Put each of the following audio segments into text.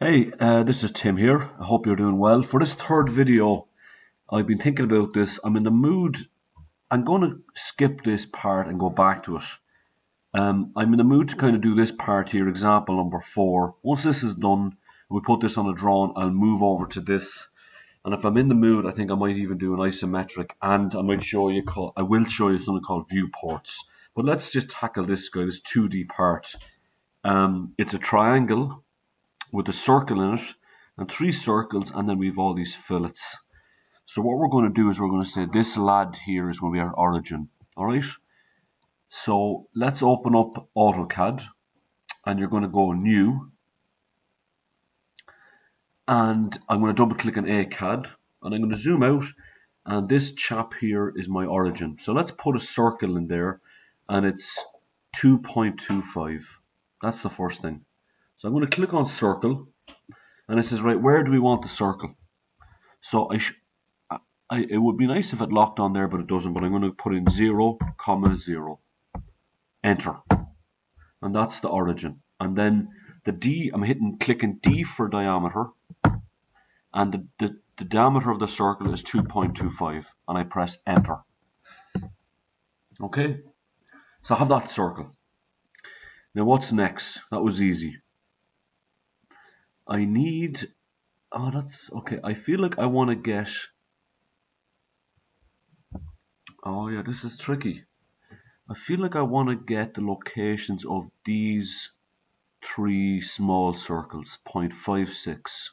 Hey, this is Tim here. I hope you're doing well. For this third video, I've been thinking about this. I'm in the mood. I'm going to skip this part and go back to it. I'm in the mood to kind of do this part here, example number 4. Once this is done, we put this on a drawing, I'll move over to this. And if I'm in the mood, I think I might even do an isometric, and I will show you something called viewports. But let's just tackle this guy, this 2D part. It's a triangle with a circle in it and 3 circles, and then we have all these fillets. So what we're going to do is we're going to say this lad here is going to be our origin. Alright, so let's open up AutoCAD, and you're going to go new, and I'm going to double click on AutoCAD, and I'm going to zoom out, and this chap here is my origin. So let's put a circle in there, and it's 2.25. That's the first thing. So I'm going to click on circle, and it says, right, where do we want the circle? So it would be nice if it locked on there, but it doesn't. But I'm going to put in 0, 0. Enter. And that's the origin. And then the D, I'm clicking D for diameter, and the diameter of the circle is 2.25, and I press enter. Okay, so I have that circle. Now what's next? That was easy. I need, that's okay. I feel like I want to get, oh yeah, this is tricky. I feel like I want to get the locations of these 3 small circles, 0.56.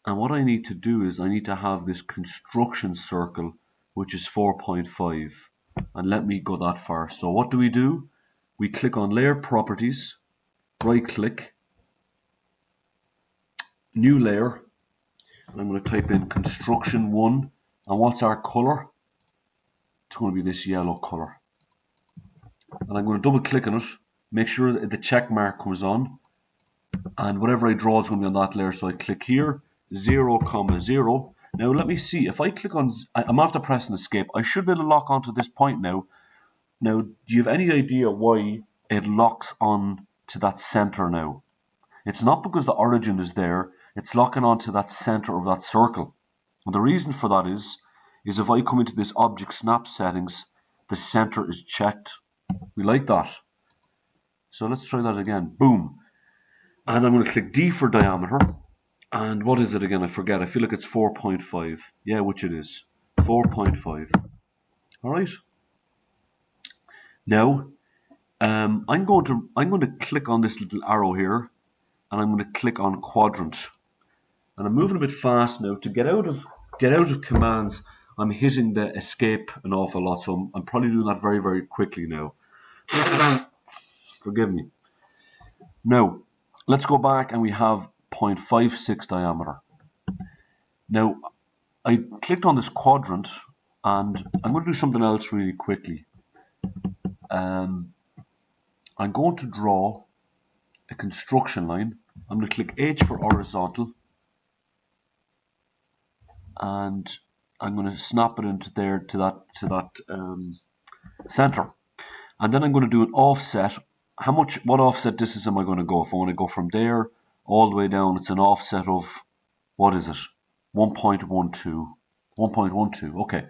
And what I need to do is I need to have this construction circle, which is 4.5. And let me go that far. So what do? We click on Layer Properties, right click, New Layer, and I'm going to type in Construction 1. And what's our color? It's going to be this yellow color. And I'm going to double click on it, make sure that the check mark comes on, and whatever I draw is going to be on that layer. So I click here, 0, 0. Now let me see, if I click on, I'm after pressing escape, I should be able to lock onto this point now. Now, do you have any idea why it locks on to that center now? It's not because the origin is there, it's locking onto that center of that circle. And the reason for that is if I come into this object snap settings, the center is checked. We like that. So let's try that again. Boom. And I'm going to click D for diameter. And what is it again? I forget. I feel like it's 4.5. Yeah, which it is. 4.5. Alright. Now, I'm going to click on this little arrow here, and I'm going to click on quadrant. And I'm moving a bit fast now. To get out of commands, I'm hitting the escape an awful lot. So I'm probably doing that very, very quickly now. Forgive me. Now, let's go back, and we have 0.56 diameter. Now, I clicked on this quadrant, and I'm going to do something else really quickly. I'm going to draw a construction line. I'm going to click H for horizontal, and I'm going to snap it into there to that center. And then I'm going to do an offset. What offset distance am I going to go? If I want to go from there all the way down, it's an offset of, what is it? 1.12. 1.12. Okay.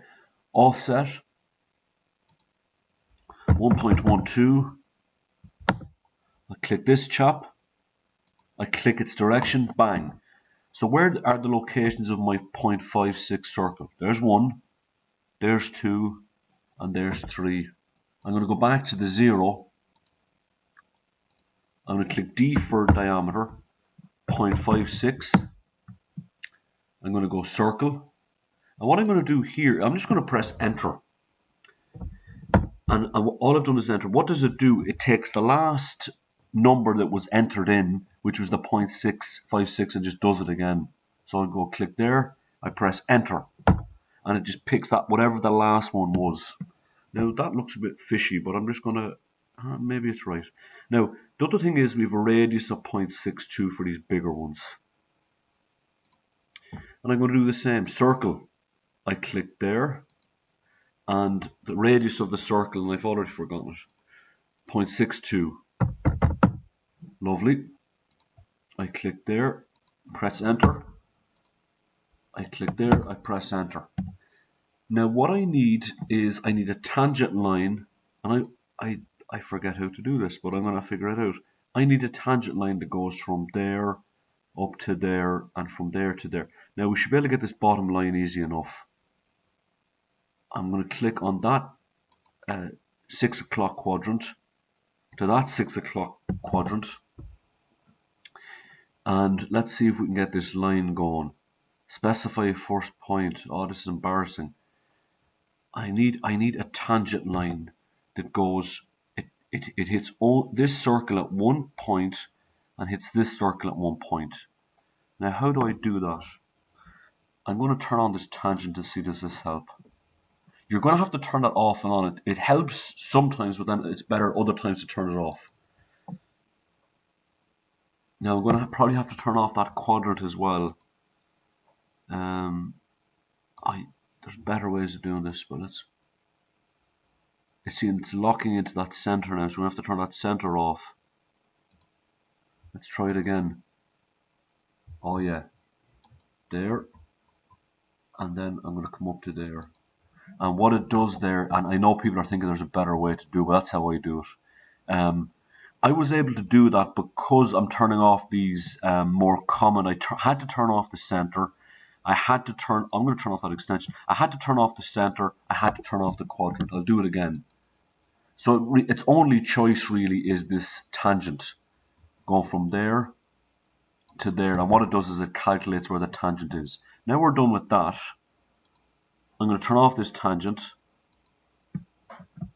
Offset 1.12. I click this chap. I click its direction. Bang. So where are the locations of my 0.56 circle? There's 1, there's 2, and there's 3. I'm going to go back to the 0. I'm going to click D for diameter, 0.56. I'm going to go circle. And what I'm going to do here, I'm just going to press enter. And all I've done is enter. What does it do? It takes the last number that was entered in, which was the 0.656, and just does it again. So I'll go click there, I press enter, and it just picks that, whatever the last one was. Now that looks a bit fishy, but I'm just going to, maybe it's right. Now, the other thing is we have a radius of 0.62 for these bigger ones. And I'm going to do the same. Circle. I click there, and the radius of the circle, and I've already forgotten it, 0.62. Lovely. I click there, press enter. I click there, I press enter. Now what I need is I need a tangent line, and I forget how to do this, but I'm going to figure it out. I need a tangent line that goes from there up to there and from there to there. Now we should be able to get this bottom line easy enough. I'm going to click on that 6 o'clock quadrant to that 6 o'clock quadrant, and let's see if we can get this line going. Specify a first point. Oh, this is embarrassing. I need a tangent line that goes, it hits this circle at one point and hits this circle at one point. Now how do I do that? I'm going to turn on this tangent to see does this help. You're going to have to turn that off and on. It helps sometimes, but then it's better other times to turn it off. Now I'm going to probably have to turn off that quadrant as well. There's better ways of doing this, but it's locking into that center now, so we have to turn that center off. Let's try it again. Oh yeah, there, and then I'm going to come up to there. And what it does there, and I know people are thinking there's a better way to do it, but that's how I do it. I was able to do that because I'm turning off these more common. I had to turn off the center. I'm going to turn off that extension. I had to turn off the center. I had to turn off the quadrant. I'll do it again. So its only choice really is this tangent, going from there to there. And what it does is it calculates where the tangent is. Now we're done with that. I'm going to turn off this tangent.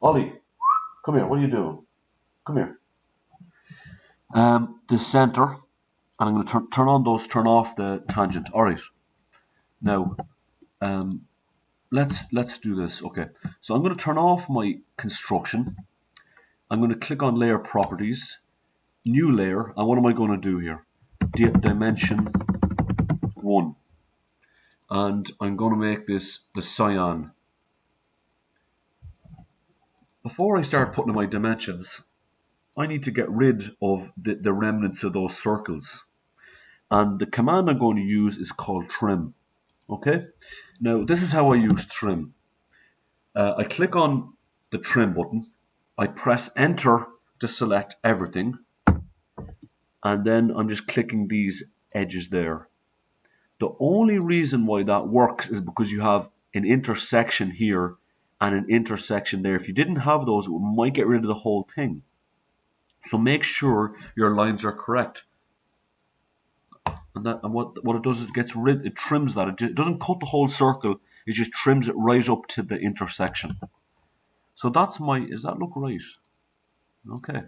Ollie, come here. What are you doing? Come here. The center, and I'm going to turn off the tangent. All right. Now, let's do this. Okay. So I'm going to turn off my construction. I'm going to click on Layer Properties, New Layer, and what am I going to do here? Dimension 1, and I'm going to make this the cyan. Before I start putting in my dimensions, I need to get rid of the remnants of those circles. And the command I'm going to use is called trim. Okay? Now, this is how I use trim. I click on the trim button. I press enter to select everything. And then I'm just clicking these edges there. The only reason why that works is because you have an intersection here and an intersection there. If you didn't have those, it might get rid of the whole thing. So make sure your lines are correct. And what it does is it trims that. It doesn't cut the whole circle. It just trims it right up to the intersection. So does that look right? Okay.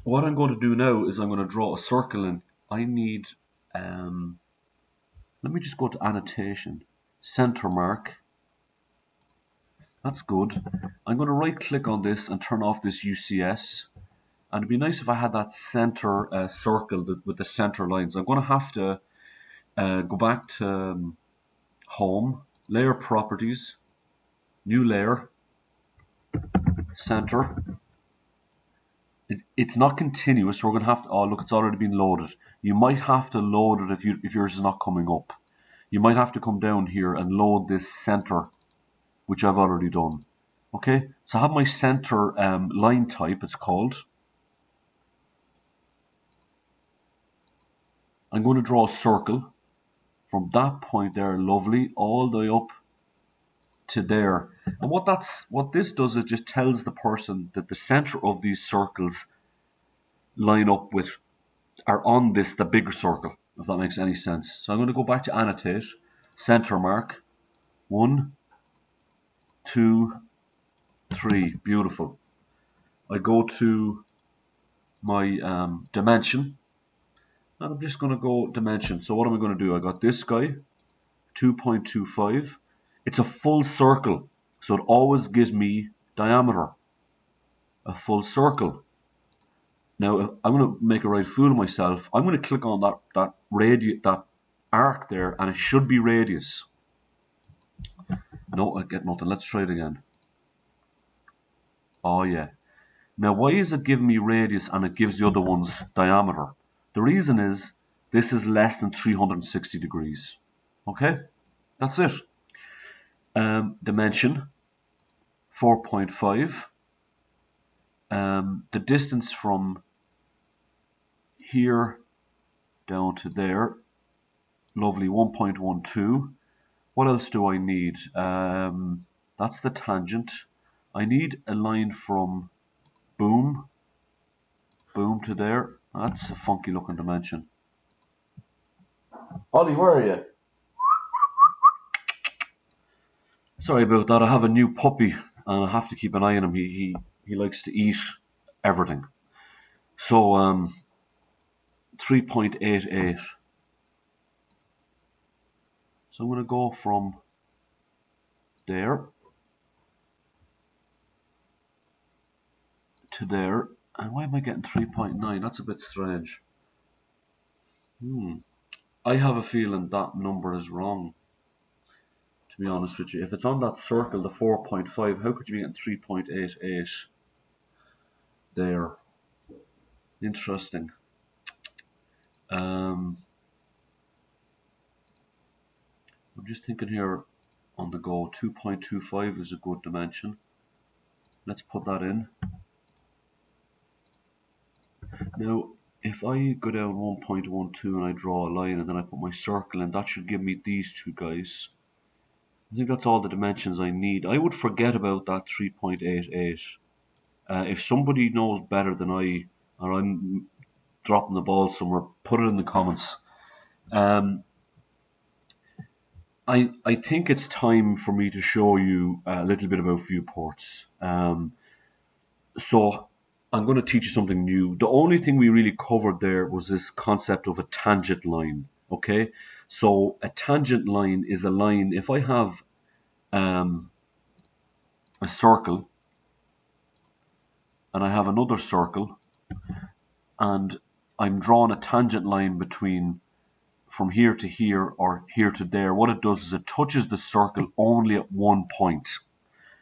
What I'm going to do now is I'm going to draw a circle in. I need, let me just go to annotation, center mark. That's good. I'm going to right click on this and turn off this UCS. And it'd be nice if I had that center circle with the center lines. I'm going to have to go back to Home, Layer Properties, New Layer, Center. It's not continuous, so we're going to have to, oh look, it's already been loaded. You might have to load it if yours is not coming up. You might have to come down here and load this center, which I've already done. Okay, so I have my center line type, it's called. I'm going to draw a circle from that point there, lovely, all the way up to there. And what this does, it just tells the person that the center of these circles line up with, are on the bigger circle, if that makes any sense. So I'm going to go back to annotate, center mark, 1, 2, 3, beautiful. I go to my dimension, and I'm just going to go dimension. So what am I going to do? I got this guy, 2.25. It's a full circle, so it always gives me diameter. A full circle. Now, I'm going to make a right fool of myself. I'm going to click on that arc there, and it should be radius. No, I get nothing. Let's try it again. Oh yeah. Now, why is it giving me radius and it gives the other ones diameter? The reason is this is less than 360 degrees. Okay, that's it. Dimension 4.5. The distance from here down to there, lovely, 1.12. What else do I need? That's the tangent. I need a line from boom to there. That's a funky looking dimension. Ollie, where are you? Sorry about that. I have a new puppy and I have to keep an eye on him. He likes to eat everything. So 3.88. So I'm going to go from there to there. And why am I getting 3.9? That's a bit strange. I have a feeling that number is wrong, to be honest with you. If it's on that circle, the 4.5, how could you be getting 3.88 there? Interesting. I'm just thinking here on the go. 2.25 is a good dimension. Let's put that in. Now, if I go down 1.12 and I draw a line and then I put my circle in, that should give me these two guys. I think that's all the dimensions I need. I would forget about that 3.88. If somebody knows better than I, or I'm dropping the ball somewhere, put it in the comments. I think it's time for me to show you a little bit about viewports. So I'm going to teach you something new. The only thing we really covered there was this concept of a tangent line. Okay, so a tangent line is a line. If I have a circle and I have another circle and I'm drawing a tangent line between from here to here or here to there, what it does is it touches the circle only at one point,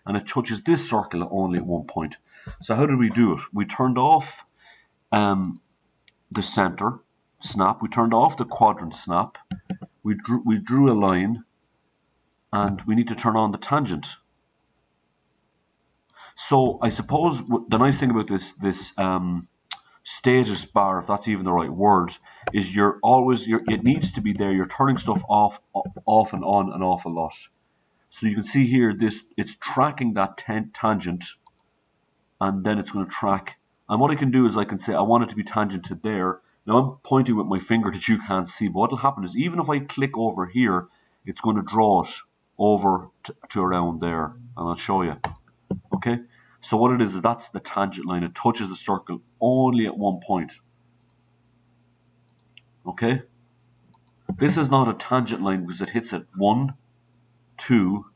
and it touches this circle only at one point. So how did we do it? We turned off the center snap, we turned off the quadrant snap, we drew a line, and we need to turn on the tangent. So I suppose the nice thing about this status bar, if that's even the right word, is it needs to be there. You're turning stuff off and on and off a lot. So you can see here it's tracking that tangent, and then it's going to track. And what I can do is I can say I want it to be tangent to there. Now I'm pointing with my finger that you can't see, but what will happen is even if I click over here, it's going to draw it over to around there, and I'll show you. Okay. So what it is that's the tangent line. It touches the circle only at one point. Okay? This is not a tangent line because it hits at 1, 2,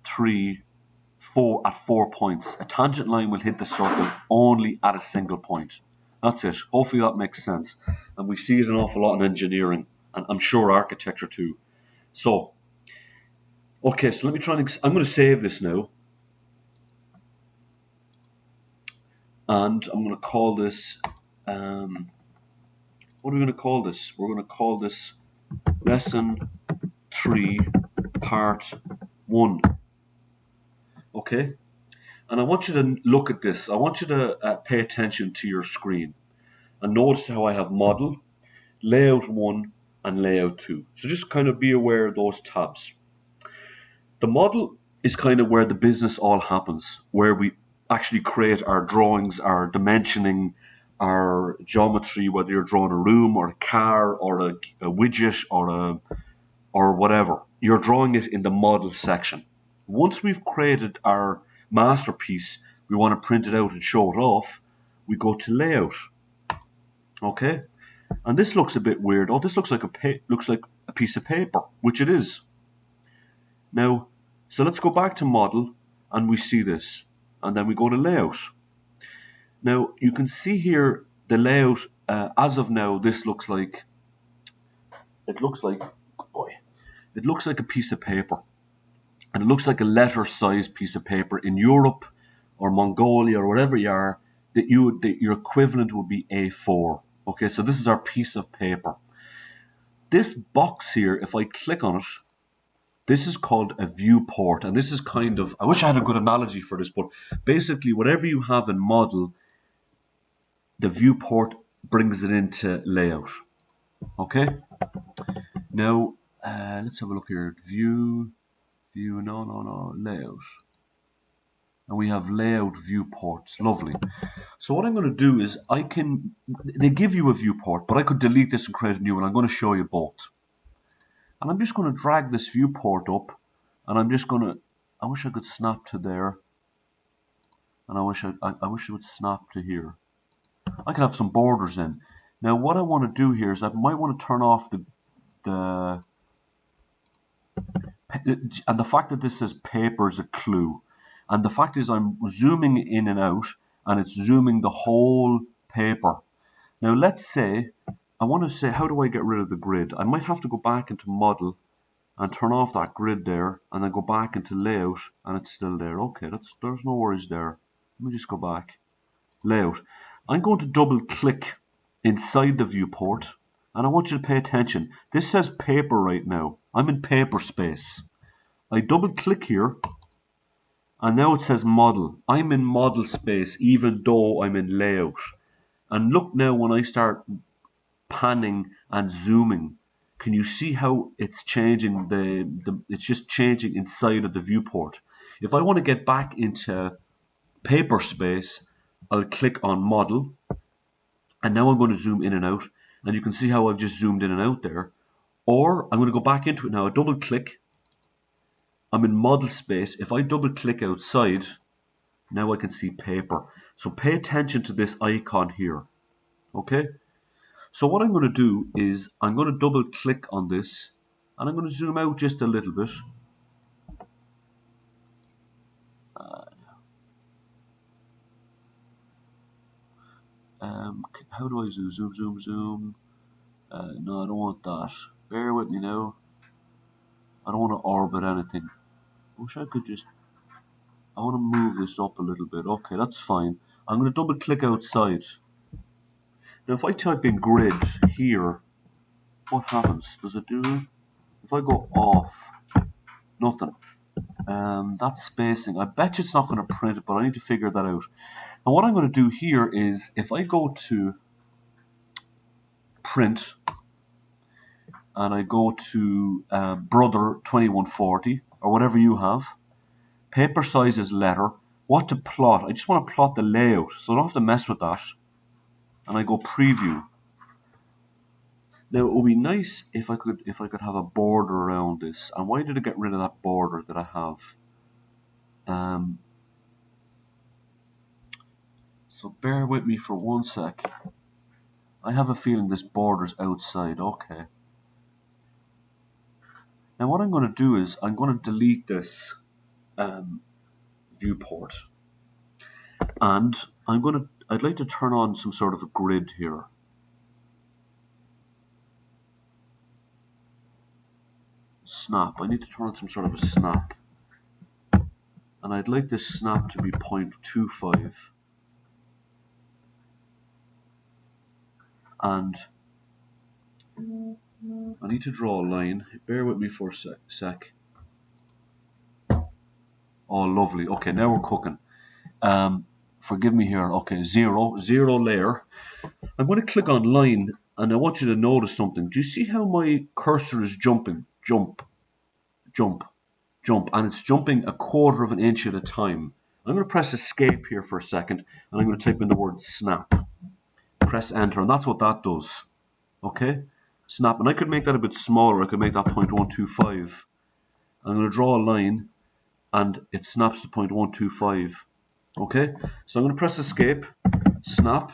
3, 4 at 4 points. A tangent line will hit the circle only at a single point. That's it. Hopefully that makes sense. And we see it an awful lot in engineering, and I'm sure architecture too. So, okay, so let me try and I'm going to save this now. And I'm going to call this, what are we going to call this? We're going to call this Lesson 3, Part 1. Okay? And I want you to look at this. I want you to pay attention to your screen. And notice how I have Model, Layout 1, and Layout 2. So just kind of be aware of those tabs. The model is kind of where the business all happens, where we actually create our drawings, our dimensioning, our geometry, whether you're drawing a room or a car or a widget or whatever. You're drawing it in the model section. Once we've created our masterpiece, we want to print it out and show it off, we go to layout. Okay? And this looks a bit weird. Oh, this looks like a piece of paper, which it is. Now, so let's go back to model and we see this. And then we go to layout. Now you can see here the layout. As of now, this looks like a piece of paper, and it looks like a letter-sized piece of paper. In Europe or Mongolia or wherever you are, your equivalent would be A4. Okay, so this is our piece of paper. This box here, if I click on it, this is called a viewport, and this is kind of, I wish I had a good analogy for this, but basically whatever you have in model, the viewport brings it into layout. Okay, now let's have a look here. View, no, layout. And we have layout viewports. Lovely. So what I'm going to do is they give you a viewport, but I could delete this and create a new one. I'm going to show you both. And I'm just going to drag this viewport up, and I'm just going to, I wish I could snap to there, and I wish it would snap to here. I could have some borders in. Now what I want to do here is I might want to turn off and the fact that this says paper is a clue. And the fact is I'm zooming in and out, and it's zooming the whole paper. Now let's say, I want to say, how do I get rid of the grid? I might have to go back into model and turn off that grid there, and then go back into layout, and it's still there. Okay, there's no worries there. Let me just go back. Layout. I'm going to double click inside the viewport, and I want you to pay attention. This says paper right now. I'm in paper space. I double click here, and now it says model. I'm in model space even though I'm in layout. And look now, when I start panning and zooming, can you see how it's changing? It's just changing inside of the viewport. If I want to get back into paper space, I'll click on model, and now I'm going to zoom in and out, and you can see how I've just zoomed in and out there. Or I'm going to go back into it now, double click. I'm in model space. If I double click outside, now I can see paper. So pay attention to this icon here. Okay? So what I'm going to do is I'm going to double click on this, and I'm going to zoom out just a little bit. How do I zoom? Zoom. No, I don't want that. Bear with me now. I don't want to orbit anything. I wish I could just, I want to move this up a little bit. Okay, that's fine. I'm going to double click outside. Now if I type in grid here, what happens? Does it do? If I go off, nothing. That spacing, I bet you it's not going to print it, but I need to figure that out. And what I'm going to do here is, if I go to print, and I go to Brother 2140, or whatever you have, paper size is letter, what to plot, I just want to plot the layout, so I don't have to mess with that. And I go preview. Now it would be nice if I could have a border around this. And why did I get rid of that border that I have? So bear with me for one sec. I have a feeling this border's outside. Okay. Now what I'm going to do is I'm going to delete this viewport, and I'd like to turn on some sort of a grid here. Snap. I need to turn on some sort of a snap. And I'd like this snap to be 0.25. And I need to draw a line. Bear with me for a sec. Oh, lovely. Okay, now we're cooking. Forgive me here. Okay, zero layer. I'm going to click on line, and I want you to notice something. Do you see how my cursor is jumping? Jump, and it's jumping 1/4 of an inch at a time. I'm going to press escape here for a second, and I'm going to type in the word snap. Press enter, and that's what that does. Okay, snap. And I could make that a bit smaller. I could make that 0.125. I'm going to draw a line, and it snaps to 0.125. Okay, so I'm going to press escape, snap,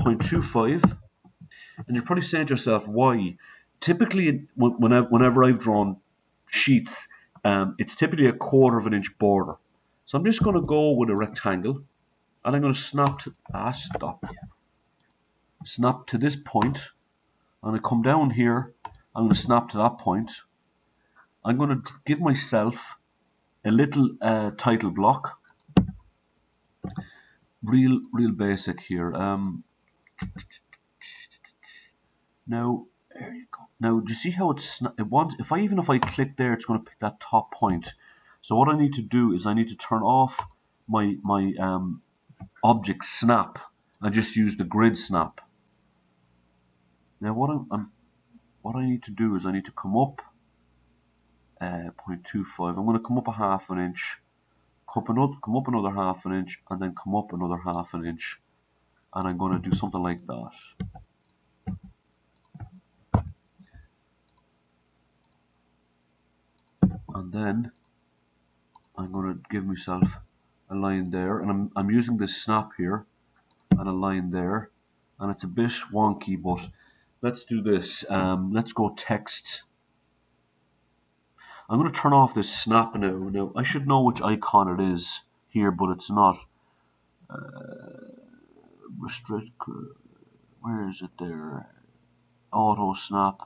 0.25, and you're probably saying to yourself, why? Typically, whenever I've drawn sheets, it's typically 1/4 of an inch border. So I'm just going to go with a rectangle, and I'm going to snap to this point. I'm going to come down here. I'm going to snap to that point. I'm going to give myself a little title block. Real basic here. Now, there you go. Now, do you see how it wants, even if I click there, it's going to pick that top point. So what I need to do is I need to turn off my object snap and just use the grid snap. Now, what I need to do is I need to come up 0.25. I'm going to come up a half an inch, come up another half an inch, and then come up another half an inch. And I'm going to do something like that. And then I'm going to give myself a line there, and I'm using this snap here and a line there, and it's a bit wonky, but let's do this. Let's go text. I'm going to turn off this snap now. Now I should know which icon it is here, but it's not. Restrict. Where is it there? Auto snap.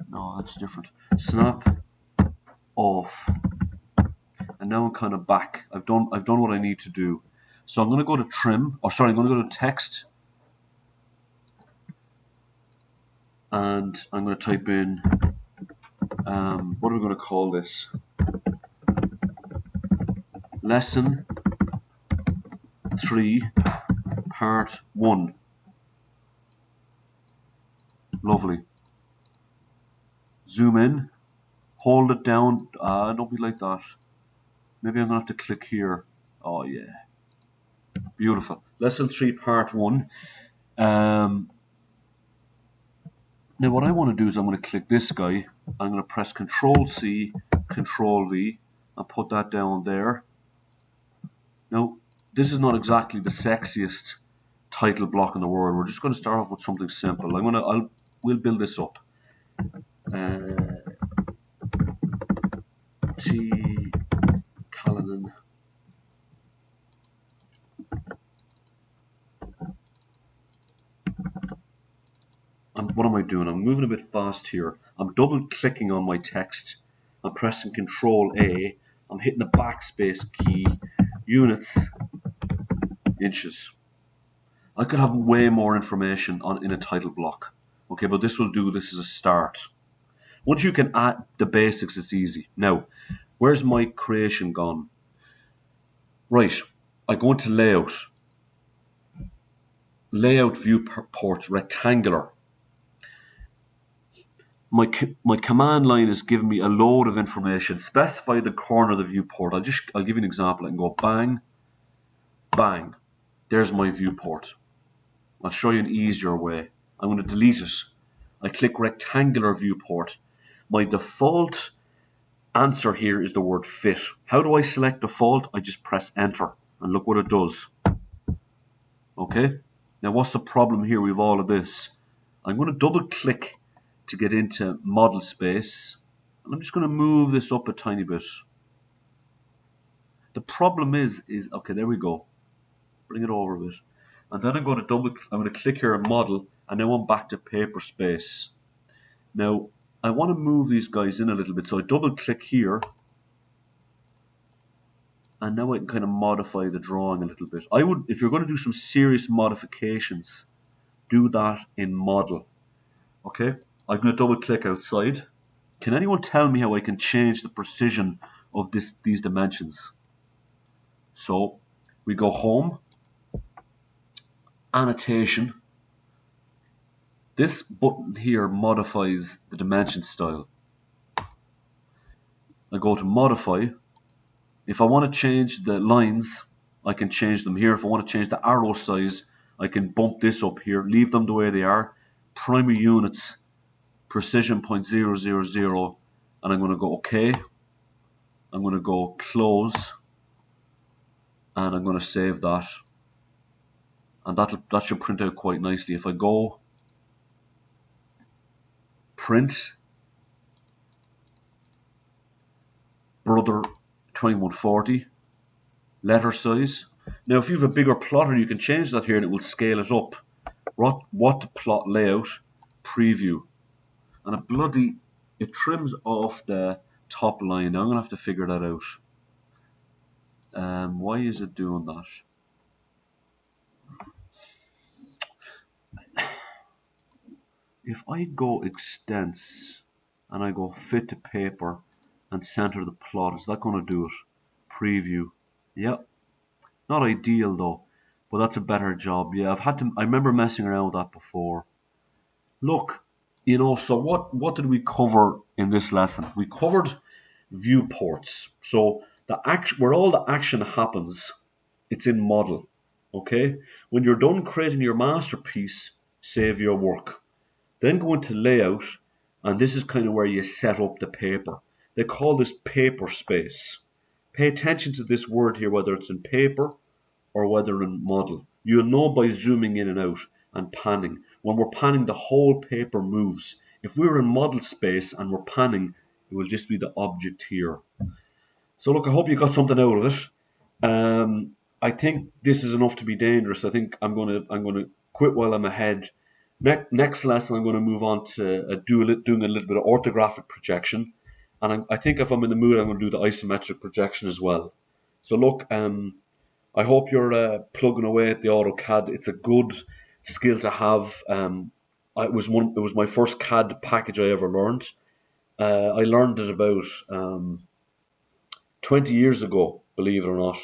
No, that's different. Snap off. And now I'm kind of back. I've done what I need to do. So I'm going to go to trim, or sorry, I'm going to go to text, and I'm going to type in, what are we going to call this? Lesson 3, part 1. Lovely. Zoom in, hold it down. Don't be like that. Maybe I'm going to have to click here. Oh yeah. Beautiful. Lesson 3, part 1. Now what I want to do is I'm going to click this guy. I'm going to press Control C, Control V, and put that down there. Now this is not exactly the sexiest title block in the world. We're just going to start off with something simple. We'll build this up. T. Callanan. And what am I doing? I'm moving a bit fast here. I'm double clicking on my text. I'm pressing Control A. I'm hitting the backspace key. Units, inches. I could have way more information in a title block. Okay, but this will do. This is a start. Once you can add the basics, it's easy. Now, where's my creation gone? Right, I go into layout. Layout viewports rectangular. My command line is giving me a load of information. Specify the corner of the viewport. I'll give you an example. I can go bang, bang. There's my viewport. I'll show you an easier way. I'm going to delete it. I click rectangular viewport. My default answer here is the word fit. How do I select default? I just press enter and look what it does. Okay. Now what's the problem here with all of this? I'm going to double click to get into model space, and I'm just going to move this up a tiny bit. The problem is okay, there we go. Bring it over a bit. And then I'm going to click here on model, and now I'm back to paper space. Now I want to move these guys in a little bit, so I double click here, and now I can kind of modify the drawing a little bit. If you're going to do some serious modifications, do that in model. Okay, I'm going to double click outside. Can anyone tell me how I can change the precision of these dimensions? So we go home, annotation. This button here modifies the dimension style. I go to modify. If I want to change the lines, I can change them here. If I want to change the arrow size, I can bump this up here, leave them the way they are. Primary units, precision 0.000, and I'm going to go OK. I'm going to go close, and I'm going to save that. And that should print out quite nicely. If I go print, brother 2140, letter size. Now if you have a bigger plotter, you can change that here and it will scale it up. What to plot layout, preview. And it trims off the top line. Now I'm going to have to figure that out. Why is it doing that? if I go extents and I go fit to paper and center the plot, is that going to do it? Preview. Yeah, not ideal though, but that's a better job. Yeah, I remember messing around with that before. Look, so what did we cover in this lesson? We covered viewports. So the action, where all the action happens, it's in model. Okay? When you're done creating your masterpiece, save your work. Then go into layout, and this is kind of where you set up the paper. They call this paper space. Pay attention to this word here, whether it's in paper or whether in model. You'll know by zooming in and out and panning. When we're panning, the whole paper moves. If we're in model space and we're panning, it will just be the object here. So look, I hope you got something out of it. I think this is enough to be dangerous. I think I'm gonna quit while I'm ahead. Next lesson, I'm going to move on to doing a little bit of orthographic projection, and I think if I'm in the mood, I'm going to do the isometric projection as well. So look, I hope you're plugging away at the AutoCAD. It's a good skill to have. It was my first CAD package I ever learned. I learned it about 20 years ago, believe it or not,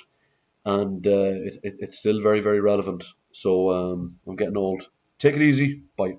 and it's still very, very relevant. So I'm getting old. Take it easy. Bye.